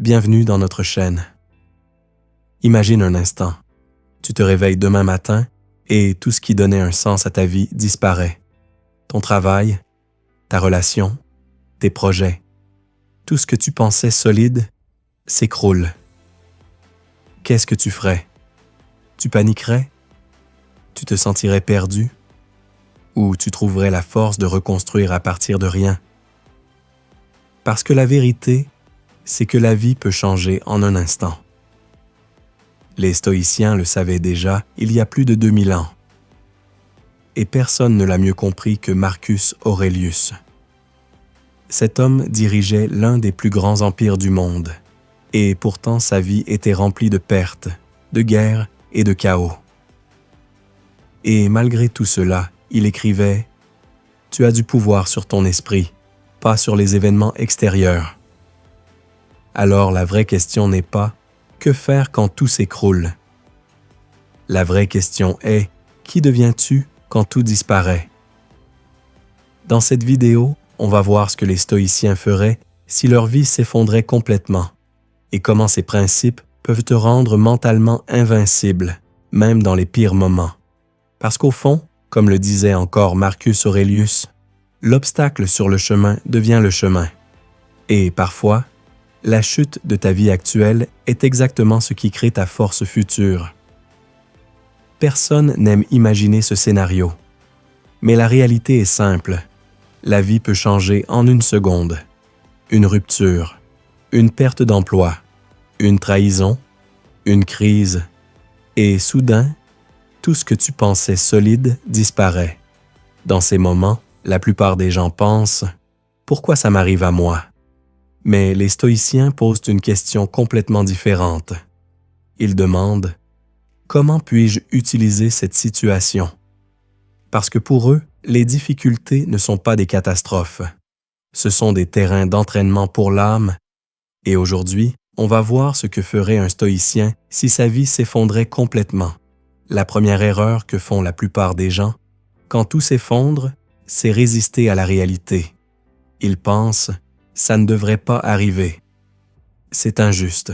bienvenue dans notre chaîne. Imagine un instant, tu te réveilles demain matin et tout ce qui donnait un sens à ta vie disparaît. Ton travail, ta relation, tes projets, tout ce que tu pensais solide s'écroule. Qu'est-ce que tu ferais? Tu paniquerais? Tu te sentirais perdu? Ou tu trouverais la force de reconstruire à partir de rien? Parce que la vérité, c'est que la vie peut changer en un instant. Les stoïciens le savaient déjà il y a plus de 2000 ans. Et personne ne l'a mieux compris que Marcus Aurelius. Cet homme dirigeait l'un des plus grands empires du monde, et pourtant sa vie était remplie de pertes, de guerres et de chaos. Et malgré tout cela, il écrivait « Tu as du pouvoir sur ton esprit, pas sur les événements extérieurs. » Alors la vraie question n'est pas « Que faire quand tout s'écroule ?» La vraie question est « Qui deviens-tu quand tout disparaît ?» Dans cette vidéo, on va voir ce que les stoïciens feraient si leur vie s'effondrait complètement et comment ces principes peuvent te rendre mentalement invincible, même dans les pires moments. Parce qu'au fond, comme le disait encore Marcus Aurelius, l'obstacle sur le chemin devient le chemin. Et parfois, la chute de ta vie actuelle est exactement ce qui crée ta force future. Personne n'aime imaginer ce scénario. Mais la réalité est simple. La vie peut changer en une seconde. Une rupture, une perte d'emploi, une trahison, une crise. Et soudain, tout ce que tu pensais solide disparaît. Dans ces moments, la plupart des gens pensent « Pourquoi ça m'arrive à moi ?» Mais les stoïciens posent une question complètement différente. Ils demandent « Comment puis-je utiliser cette situation ?» Parce que pour eux, les difficultés ne sont pas des catastrophes. Ce sont des terrains d'entraînement pour l'âme. Et aujourd'hui, on va voir ce que ferait un stoïcien si sa vie s'effondrait complètement. La première erreur que font la plupart des gens, quand tout s'effondre, c'est résister à la réalité. Ils pensent « ça ne devrait pas arriver ». C'est injuste.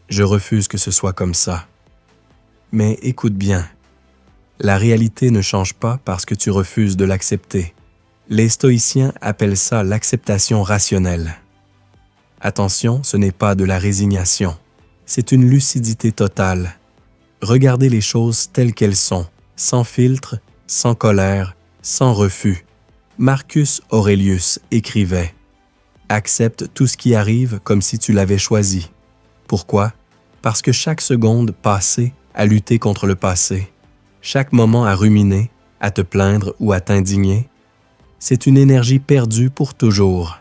Je refuse que ce soit comme ça. Mais écoute bien, la réalité ne change pas parce que tu refuses de l'accepter. Les stoïciens appellent ça l'acceptation rationnelle. Attention, ce n'est pas de la résignation, c'est une lucidité totale. Regardez les choses telles qu'elles sont, sans filtre, sans colère, sans refus. Marcus Aurelius écrivait « Accepte tout ce qui arrive comme si tu l'avais choisi. » Pourquoi? Parce que chaque seconde passée à lutter contre le passé, chaque moment à ruminer, à te plaindre ou à t'indigner, c'est une énergie perdue pour toujours.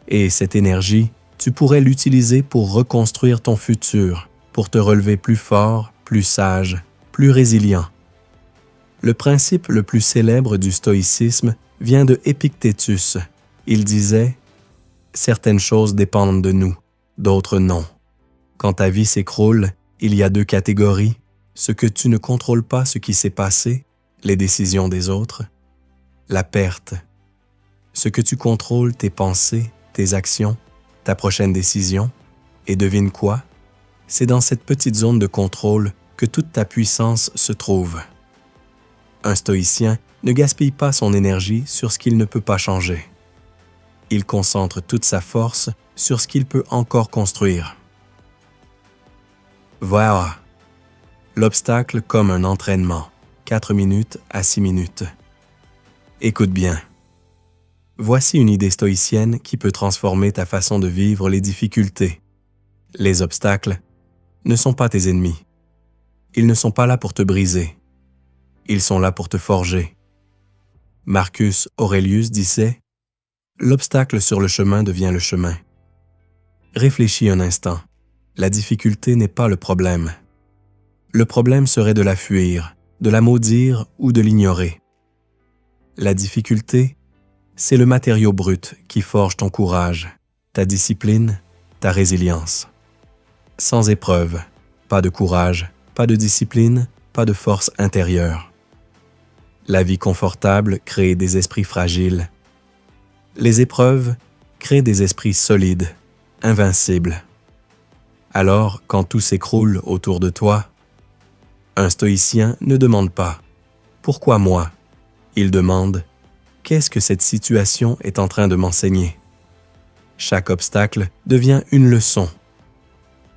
Et cette énergie, tu pourrais l'utiliser pour reconstruire ton futur, pour te relever plus fort, plus sage, plus résilient. Le principe le plus célèbre du stoïcisme vient de Épictétus. Il disait « Certaines choses dépendent de nous, d'autres non. Quand ta vie s'écroule, il y a deux catégories, ce que tu ne contrôles pas ce qui s'est passé, les décisions des autres, la perte. Ce que tu contrôles, tes pensées, tes actions, ta prochaine décision, et devine quoi? C'est dans cette petite zone de contrôle que toute ta puissance se trouve. Un stoïcien ne gaspille pas son énergie sur ce qu'il ne peut pas changer. Il concentre toute sa force sur ce qu'il peut encore construire. Voilà. L'obstacle comme un entraînement, 4 minutes à 6 minutes. Écoute bien. Voici une idée stoïcienne qui peut transformer ta façon de vivre les difficultés. Les obstacles ne sont pas tes ennemis. Ils ne sont pas là pour te briser. Ils sont là pour te forger. Marcus Aurelius disait « L'obstacle sur le chemin devient le chemin. » Réfléchis un instant. La difficulté n'est pas le problème. Le problème serait de la fuir, de la maudire ou de l'ignorer. La difficulté, c'est le matériau brut qui forge ton courage, ta discipline, ta résilience. Sans épreuve, pas de courage, pas de discipline, pas de force intérieure. La vie confortable crée des esprits fragiles. Les épreuves créent des esprits solides, invincibles. Alors, quand tout s'écroule autour de toi, un stoïcien ne demande pas « Pourquoi moi ?» Il demande « Qu'est-ce que cette situation est en train de m'enseigner ?» Chaque obstacle devient une leçon.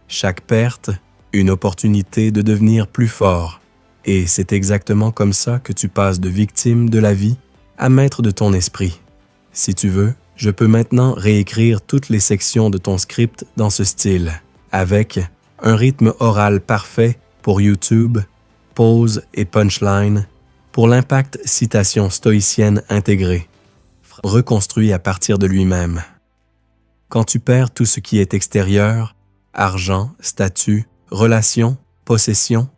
Chaque perte, une opportunité de devenir plus fort. Et c'est exactement comme ça que tu passes de victime de la vie à maître de ton esprit. Si tu veux, je peux maintenant réécrire toutes les sections de ton script dans ce style, avec un rythme oral parfait pour YouTube, pause et punchline, pour l'impact citation stoïcienne intégrée, reconstruit à partir de lui-même. Quand tu perds tout ce qui est extérieur, argent, statut, relations, possessions,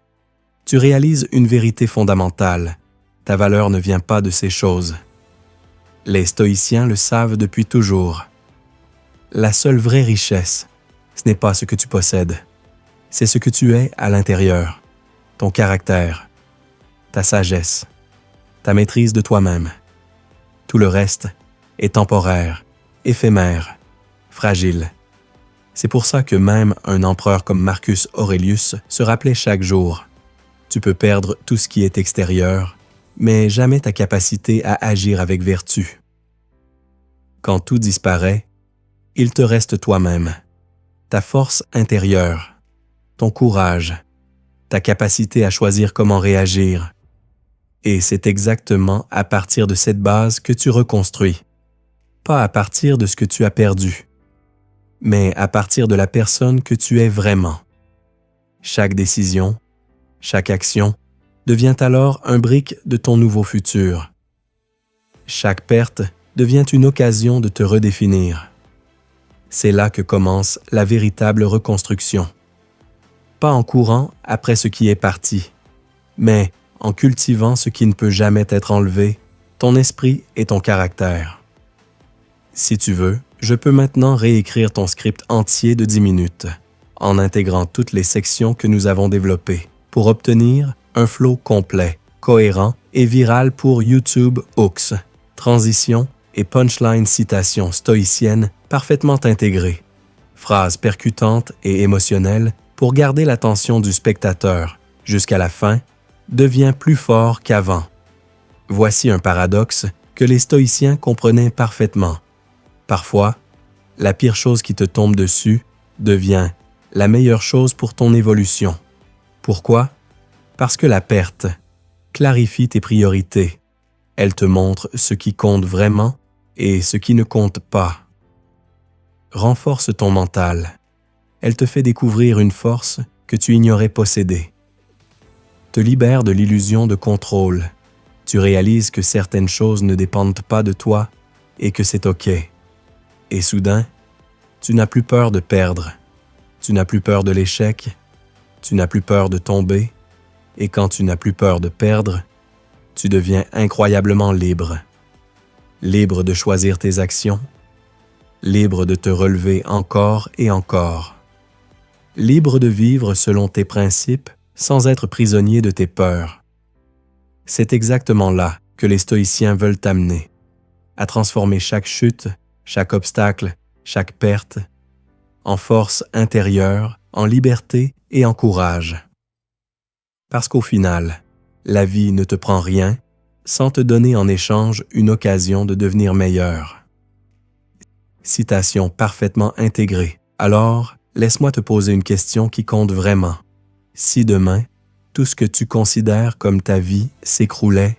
tu réalises une vérité fondamentale. Ta valeur ne vient pas de ces choses. Les stoïciens le savent depuis toujours. La seule vraie richesse, ce n'est pas ce que tu possèdes. C'est ce que tu es à l'intérieur, ton caractère, ta sagesse, ta maîtrise de toi-même. Tout le reste est temporaire, éphémère, fragile. C'est pour ça que même un empereur comme Marcus Aurelius se rappelait chaque jour: tu peux perdre tout ce qui est extérieur, mais jamais ta capacité à agir avec vertu. Quand tout disparaît, il te reste toi-même, ta force intérieure, ton courage, ta capacité à choisir comment réagir. Et c'est exactement à partir de cette base que tu reconstruis, pas à partir de ce que tu as perdu, mais à partir de la personne que tu es vraiment. Chaque décision, chaque action devient alors un brick de ton nouveau futur. Chaque perte devient une occasion de te redéfinir. C'est là que commence la véritable reconstruction. Pas en courant après ce qui est parti, mais en cultivant ce qui ne peut jamais être enlevé, ton esprit et ton caractère. Si tu veux, je peux maintenant réécrire ton script entier de 10 minutes, en intégrant toutes les sections que nous avons développées, pour obtenir un flow complet, cohérent et viral pour YouTube Hooks, transition et punchline citation stoïcienne parfaitement intégrées, phrases percutantes et émotionnelles pour garder l'attention du spectateur jusqu'à la fin, devient plus fort qu'avant. Voici un paradoxe que les stoïciens comprenaient parfaitement. Parfois, la pire chose qui te tombe dessus devient la meilleure chose pour ton évolution. Pourquoi? Parce que la perte clarifie tes priorités. Elle te montre ce qui compte vraiment et ce qui ne compte pas. Renforce ton mental. Elle te fait découvrir une force que tu ignorais posséder. Te libère de l'illusion de contrôle. Tu réalises que certaines choses ne dépendent pas de toi et que c'est OK. Et soudain, tu n'as plus peur de perdre. Tu n'as plus peur de l'échec. Tu n'as plus peur de tomber. Et quand tu n'as plus peur de perdre, tu deviens incroyablement libre. Libre de choisir tes actions. Libre de te relever encore et encore. Libre de vivre selon tes principes sans être prisonnier de tes peurs. C'est exactement là que les stoïciens veulent t'amener, à transformer chaque chute, chaque obstacle, chaque perte, en force intérieure, en liberté et en courage. Parce qu'au final, la vie ne te prend rien sans te donner en échange une occasion de devenir meilleur. Citation parfaitement intégrée. Alors, laisse-moi te poser une question qui compte vraiment. Si demain, tout ce que tu considères comme ta vie s'écroulait,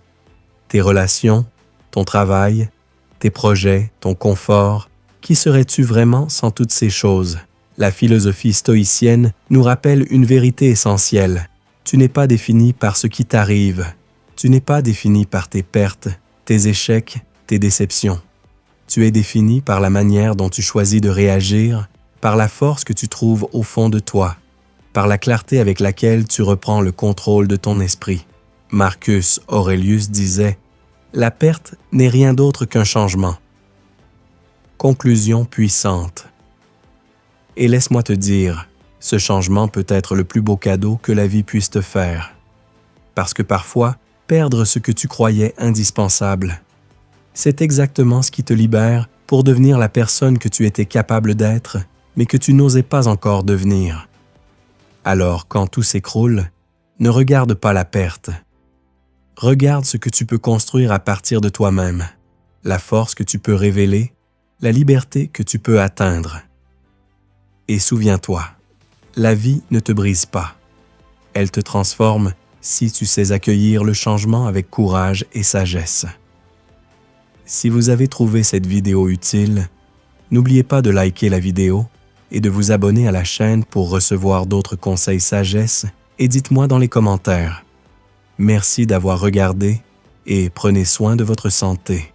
tes relations, ton travail, tes projets, ton confort, qui serais-tu vraiment sans toutes ces choses? La philosophie stoïcienne nous rappelle une vérité essentielle. Tu n'es pas défini par ce qui t'arrive. Tu n'es pas défini par tes pertes, tes échecs, tes déceptions. Tu es défini par la manière dont tu choisis de réagir, par la force que tu trouves au fond de toi, par la clarté avec laquelle tu reprends le contrôle de ton esprit. Marcus Aurelius disait « La perte n'est rien d'autre qu'un changement. » Conclusion puissante. Et laisse-moi te dire, ce changement peut être le plus beau cadeau que la vie puisse te faire. Parce que parfois, perdre ce que tu croyais indispensable, c'est exactement ce qui te libère pour devenir la personne que tu étais capable d'être, mais que tu n'osais pas encore devenir. Alors, quand tout s'écroule, ne regarde pas la perte. Regarde ce que tu peux construire à partir de toi-même, la force que tu peux révéler, la liberté que tu peux atteindre. Et souviens-toi, la vie ne te brise pas. Elle te transforme si tu sais accueillir le changement avec courage et sagesse. Si vous avez trouvé cette vidéo utile, n'oubliez pas de liker la vidéo et de vous abonner à la chaîne pour recevoir d'autres conseils sagesse et dites-moi dans les commentaires. Merci d'avoir regardé et prenez soin de votre santé.